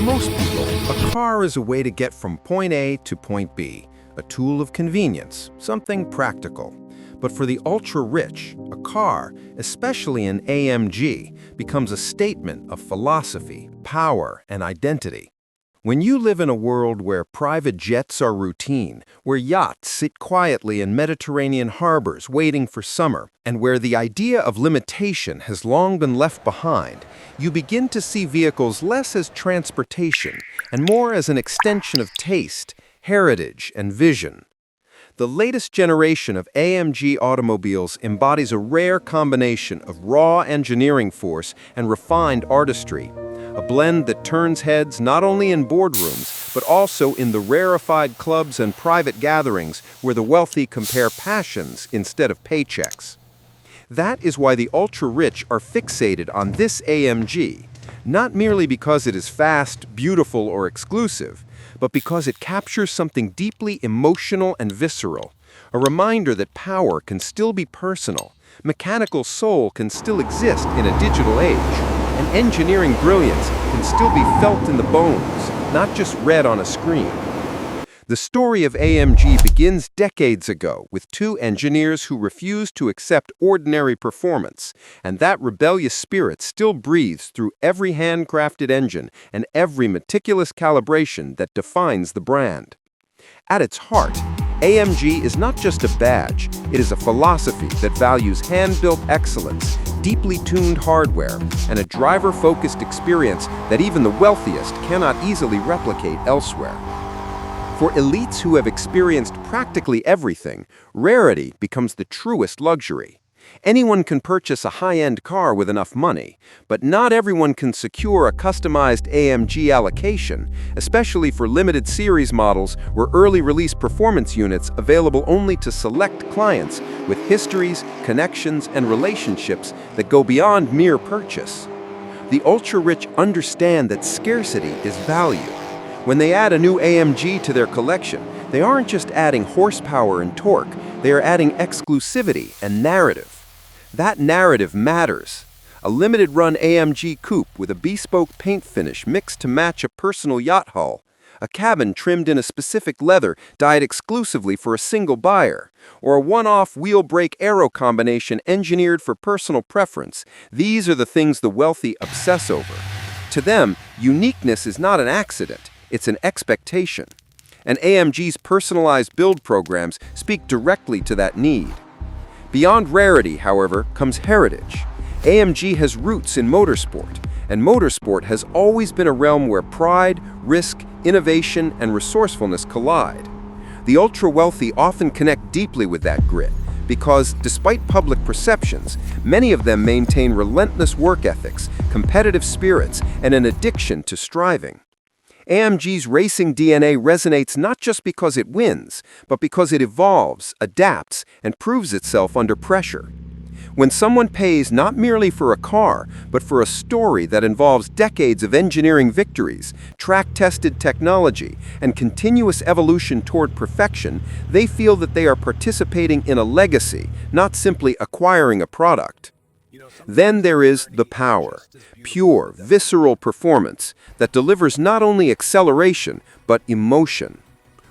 most people, a car is a way to get from point A to point B, a tool of convenience, something practical. But for the ultra-rich, a car, especially an AMG, becomes a statement of philosophy, power, and identity. When you live in a world where private jets are routine, where yachts sit quietly in Mediterranean harbors waiting for summer, and where the idea of limitation has long been left behind, you begin to see vehicles less as transportation and more as an extension of taste, heritage, and vision. The latest generation of AMG automobiles embodies a rare combination of raw engineering force and refined artistry, a blend that turns heads not only in boardrooms, but also in the rarefied clubs and private gatherings where the wealthy compare passions instead of paychecks. That is why the ultra-rich are fixated on this AMG, not merely because it is fast, beautiful, or exclusive, but because it captures something deeply emotional and visceral, a reminder that power can still be personal, mechanical soul can still exist in a digital age, and engineering brilliance can still be felt in the bones, not just read on a screen. The story of AMG begins decades ago with two engineers who refused to accept ordinary performance, and that rebellious spirit still breathes through every handcrafted engine and every meticulous calibration that defines the brand. At its heart, AMG is not just a badge, it is a philosophy that values hand-built excellence, deeply tuned hardware, and a driver-focused experience that even the wealthiest cannot easily replicate elsewhere. For elites who have experienced practically everything, rarity becomes the truest luxury. Anyone can purchase a high-end car with enough money, but not everyone can secure a customized AMG allocation, especially for limited series models or early release performance units available only to select clients with histories, connections, and relationships that go beyond mere purchase. The ultra-rich understand that scarcity is value. When they add a new AMG to their collection, they aren't just adding horsepower and torque, they are adding exclusivity and narrative. That narrative matters. A limited-run AMG coupe with a bespoke paint finish mixed to match a personal yacht hull, a cabin trimmed in a specific leather dyed exclusively for a single buyer, or a one-off wheel brake aero combination engineered for personal preference, these are the things the wealthy obsess over. To them, uniqueness is not an accident. It's an expectation. And AMG's personalized build programs speak directly to that need. Beyond rarity, however, comes heritage. AMG has roots in motorsport, and motorsport has always been a realm where pride, risk, innovation, and resourcefulness collide. The ultra-wealthy often connect deeply with that grit, because, despite public perceptions, many of them maintain relentless work ethics, competitive spirits, and an addiction to striving. AMG's racing DNA resonates not just because it wins, but because it evolves, adapts, and proves itself under pressure. When someone pays not merely for a car, but for a story that involves decades of engineering victories, track-tested technology, and continuous evolution toward perfection, they feel that they are participating in a legacy, not simply acquiring a product. Then there is the power, pure, visceral performance that delivers not only acceleration, but emotion.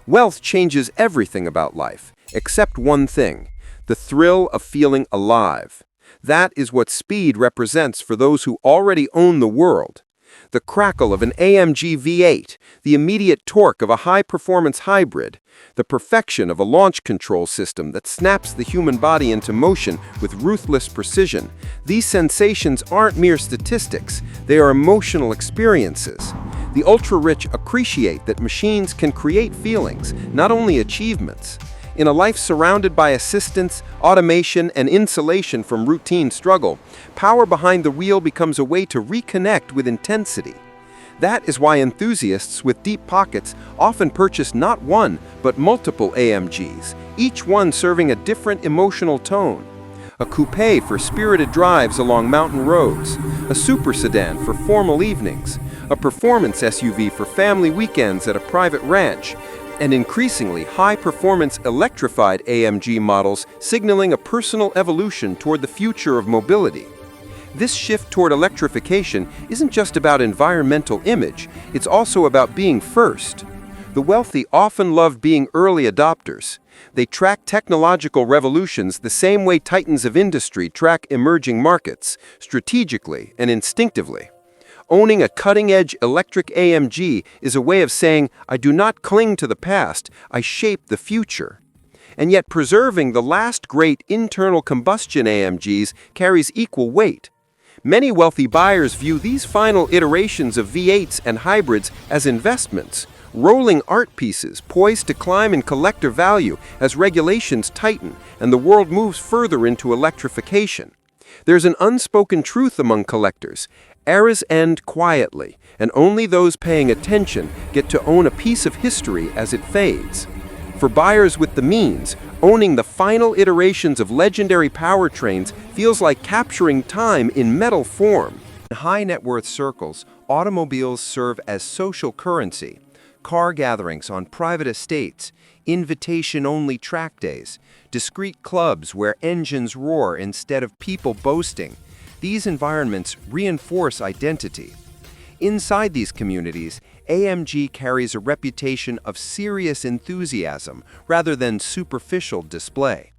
Wealth changes everything about life, except one thing, the thrill of feeling alive. That is what speed represents for those who already own the world. The crackle of an AMG V8, the immediate torque of a high-performance hybrid, the perfection of a launch control system that snaps the human body into motion with ruthless precision. These sensations aren't mere statistics, they are emotional experiences. The ultra-rich appreciate that machines can create feelings, not only achievements. In a life surrounded by assistance, automation, and insulation from routine struggle, power behind the wheel becomes a way to reconnect with intensity. That is why enthusiasts with deep pockets often purchase not one, but multiple AMGs, each one serving a different emotional tone. A coupe for spirited drives along mountain roads, a super sedan for formal evenings, a performance SUV for family weekends at a private ranch, and increasingly high-performance electrified AMG models signaling a personal evolution toward the future of mobility. This shift toward electrification isn't just about environmental image, it's also about being first. The wealthy often love being early adopters. They track technological revolutions the same way titans of industry track emerging markets, strategically and instinctively. Owning a cutting-edge electric AMG is a way of saying, I do not cling to the past, I shape the future. And yet preserving the last great internal combustion AMGs carries equal weight. Many wealthy buyers view these final iterations of V8s and hybrids as investments, rolling art pieces poised to climb in collector value as regulations tighten and the world moves further into electrification. There's an unspoken truth among collectors. Eras end quietly, and only those paying attention get to own a piece of history as it fades. For buyers with the means, owning the final iterations of legendary powertrains feels like capturing time in metal form. In high-net-worth circles, automobiles serve as social currency. Car gatherings on private estates, invitation-only track days, discreet clubs where engines roar instead of people boasting. These environments reinforce identity. Inside these communities, AMG carries a reputation of serious enthusiasm rather than superficial display.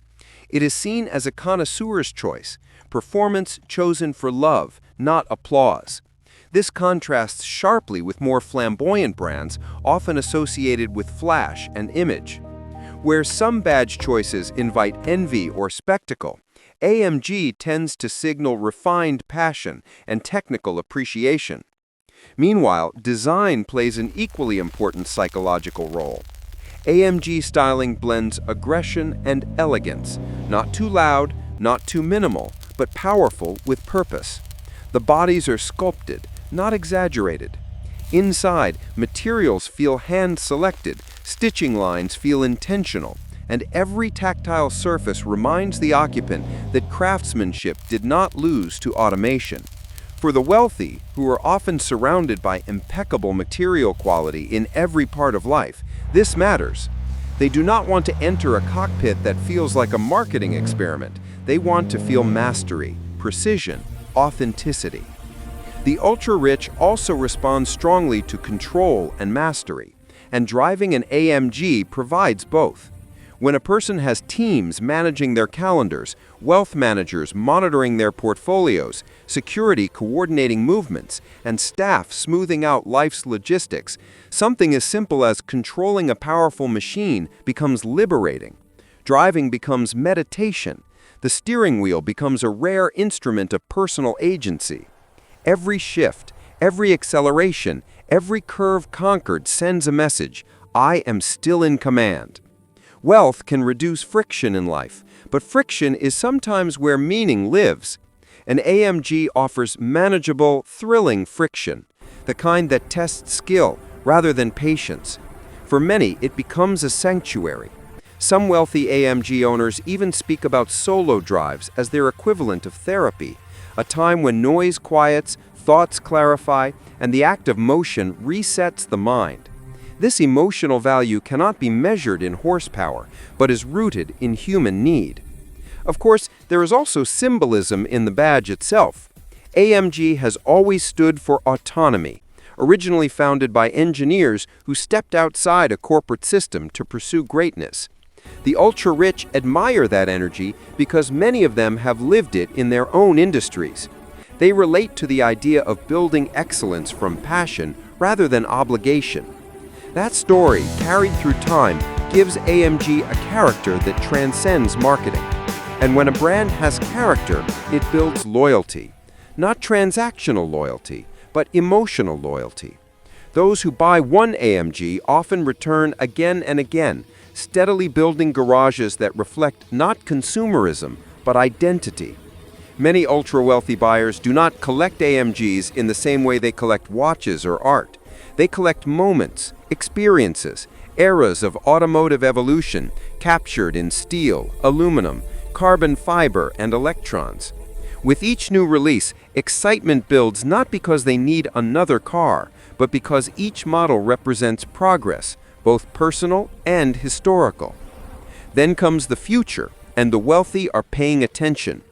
It is seen as a connoisseur's choice, performance chosen for love, not applause. This contrasts sharply with more flamboyant brands, often associated with flash and image. Where some badge choices invite envy or spectacle, AMG tends to signal refined passion and technical appreciation. Meanwhile, design plays an equally important psychological role. AMG styling blends aggression and elegance, not too loud, not too minimal, but powerful with purpose. The bodies are sculpted, not exaggerated. Inside, materials feel hand-selected, stitching lines feel intentional, and every tactile surface reminds the occupant that craftsmanship did not lose to automation. For the wealthy, who are often surrounded by impeccable material quality in every part of life, this matters. They do not want to enter a cockpit that feels like a marketing experiment. They want to feel mastery, precision, authenticity. The ultra-rich also respond strongly to control and mastery, and driving an AMG provides both. When a person has teams managing their calendars, wealth managers monitoring their portfolios, security coordinating movements, and staff smoothing out life's logistics, something as simple as controlling a powerful machine becomes liberating. Driving becomes meditation. The steering wheel becomes a rare instrument of personal agency. Every shift, every acceleration, every curve conquered sends a message: I am still in command. Wealth can reduce friction in life, but friction is sometimes where meaning lives. An AMG offers manageable, thrilling friction, the kind that tests skill rather than patience. For many, it becomes a sanctuary. Some wealthy AMG owners even speak about solo drives as their equivalent of therapy, a time when noise quiets, thoughts clarify, and the act of motion resets the mind. This emotional value cannot be measured in horsepower, but is rooted in human need. Of course, there is also symbolism in the badge itself. AMG has always stood for autonomy, originally founded by engineers who stepped outside a corporate system to pursue greatness. The ultra-rich admire that energy because many of them have lived it in their own industries. They relate to the idea of building excellence from passion rather than obligation. That story, carried through time, gives AMG a character that transcends marketing. And when a brand has character, it builds loyalty. Not transactional loyalty, but emotional loyalty. Those who buy one AMG often return again and again, steadily building garages that reflect not consumerism, but identity. Many ultra-wealthy buyers do not collect AMGs in the same way they collect watches or art. They collect moments, experiences, eras of automotive evolution captured in steel, aluminum, carbon fiber, and electrons. With each new release, excitement builds not because they need another car, but because each model represents progress, both personal and historical. Then comes the future, and the wealthy are paying attention.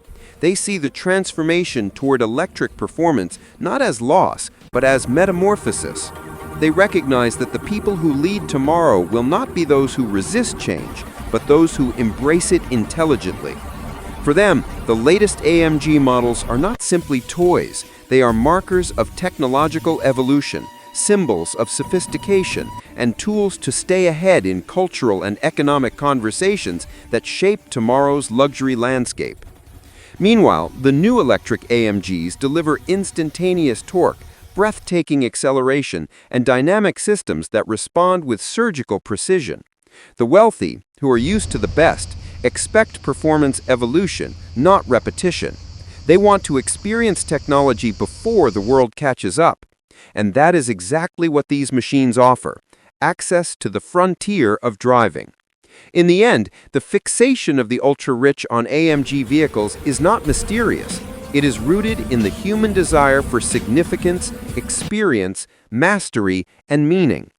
They see the transformation toward electric performance not as loss, but as metamorphosis. They recognize that the people who lead tomorrow will not be those who resist change, but those who embrace it intelligently. For them, the latest AMG models are not simply toys. They are markers of technological evolution, symbols of sophistication, and tools to stay ahead in cultural and economic conversations that shape tomorrow's luxury landscape. Meanwhile, the new electric AMGs deliver instantaneous torque, breathtaking acceleration, and dynamic systems that respond with surgical precision. The wealthy, who are used to the best, expect performance evolution, not repetition. They want to experience technology before the world catches up. And that is exactly what these machines offer: access to the frontier of driving. In the end, the fixation of the ultra-rich on AMG vehicles is not mysterious. It is rooted in the human desire for significance, experience, mastery, and meaning.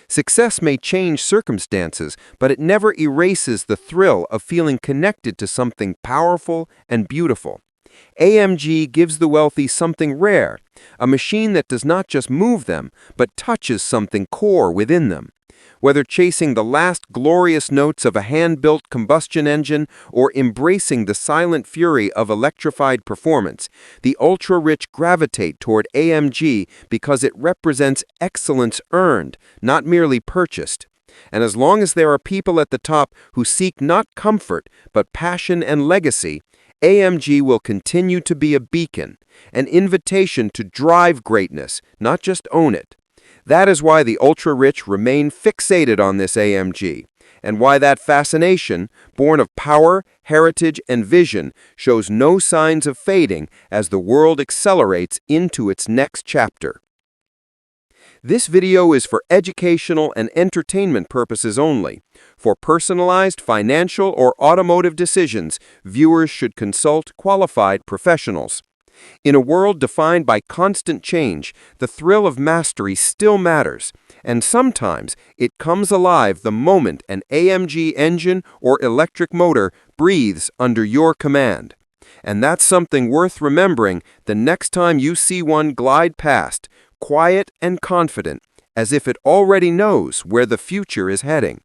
Success may change circumstances, but it never erases the thrill of feeling connected to something powerful and beautiful. AMG gives the wealthy something rare, a machine that does not just move them, but touches something core within them. Whether chasing the last glorious notes of a hand-built combustion engine or embracing the silent fury of electrified performance, the ultra-rich gravitate toward AMG because it represents excellence earned, not merely purchased. And as long as there are people at the top who seek not comfort, but passion and legacy, AMG will continue to be a beacon, an invitation to drive greatness, not just own it. That is why the ultra-rich remain fixated on this AMG, and why that fascination, born of power, heritage, and vision, shows no signs of fading as the world accelerates into its next chapter. This video is for educational and entertainment purposes only. For personalized financial or automotive decisions, viewers should consult qualified professionals. In a world defined by constant change, the thrill of mastery still matters, and sometimes it comes alive the moment an AMG engine or electric motor breathes under your command. And that's something worth remembering the next time you see one glide past, quiet and confident, as if it already knows where the future is heading.